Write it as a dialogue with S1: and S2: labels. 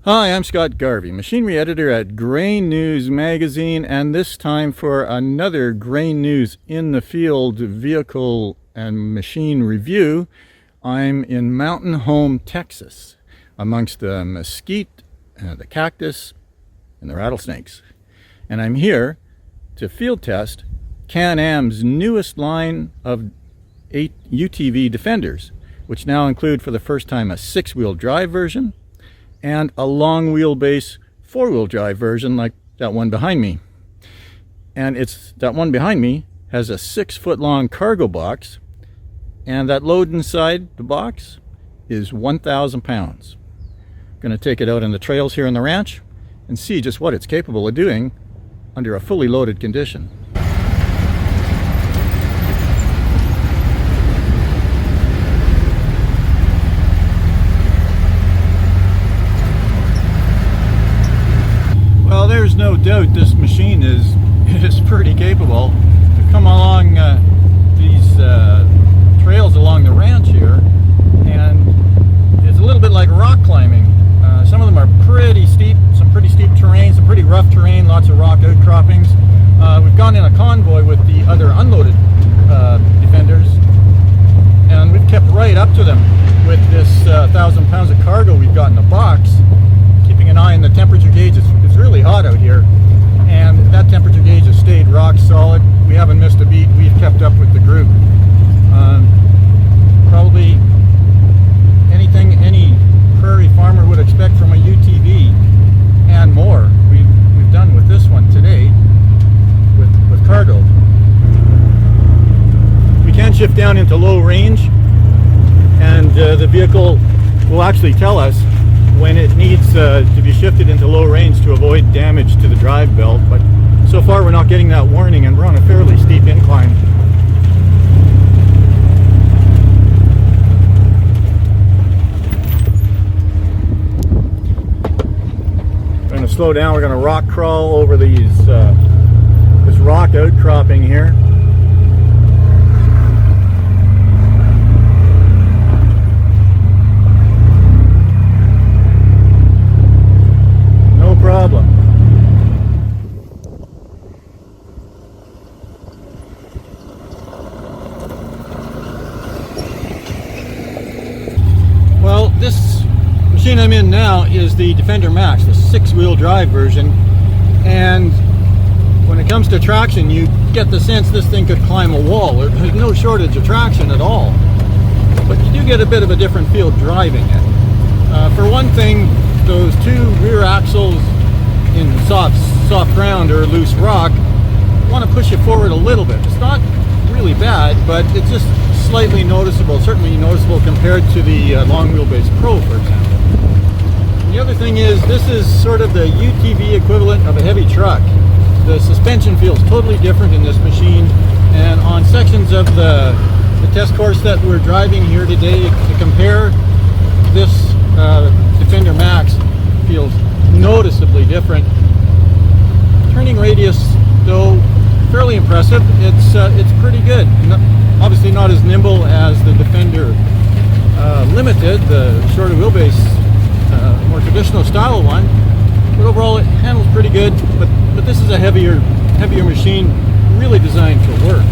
S1: Hi, I'm Scott Garvey, machinery editor at Grain News magazine, and this time for another Grain News in the Field vehicle and machine review. I'm in Mountain Home, Texas, amongst the mesquite, the cactus, and the rattlesnakes. And I'm here to field test Can-Am's newest line of 8 UTV Defenders, which now include for the first time a 6-wheel drive version and a long wheelbase 4-wheel drive version like that one behind me. And that one behind me has a 6-foot long cargo box, and that load inside the box is 1,000 pounds. Going to take it out on the trails here on the ranch and see just what it's capable of doing under a fully loaded condition. Well, there's no doubt this machine is pretty capable. To come along these trails along the ranch here, and it's a little bit like rock climbing. Some of them are pretty steep, some pretty steep terrain, some pretty rough terrain, lots of rock outcroppings. We've gone in a convoy with the other unloaded Defenders, and we've kept right up to them with this 1,000 pounds of cargo we've got in the box, keeping an eye on the temperature gauge. It's really hot out here, and that temperature gauge has stayed rock solid. We haven't missed a beat. We've kept up with the group. Probably anything any prairie farmer would expect from a UTV and more we've done with this one today with cargo. We can shift down into low range, and the vehicle will actually tell us when it needs to be shifted into low range to avoid damage to the drive belt, but so far we're not getting that warning, and we're on a fairly steep incline. We're going to slow down. We're going to rock crawl over this rock outcropping here. Problem. Well, this machine I'm in now is the Defender Max, the 6-wheel drive version, and when it comes to traction, you get the sense this thing could climb a wall. There's no shortage of traction at all, but you do get a bit of a different feel driving it. For one thing, those 2 rear axles in soft ground or loose rock want to push you forward a little bit. It's not really bad, but it's just slightly noticeable, certainly noticeable compared to the long wheelbase Pro, for example. And the other thing is, this is sort of the UTV equivalent of a heavy truck. The suspension feels totally different in this machine, and on sections of the test course that we're driving here today, to compare, this Defender Max feels noticeably different. Turning radius, though, fairly impressive. It's pretty good. Obviously not as nimble as the Defender Limited, the shorter wheelbase, more traditional style one, but overall it handles pretty good. But this is a heavier machine, really designed for work.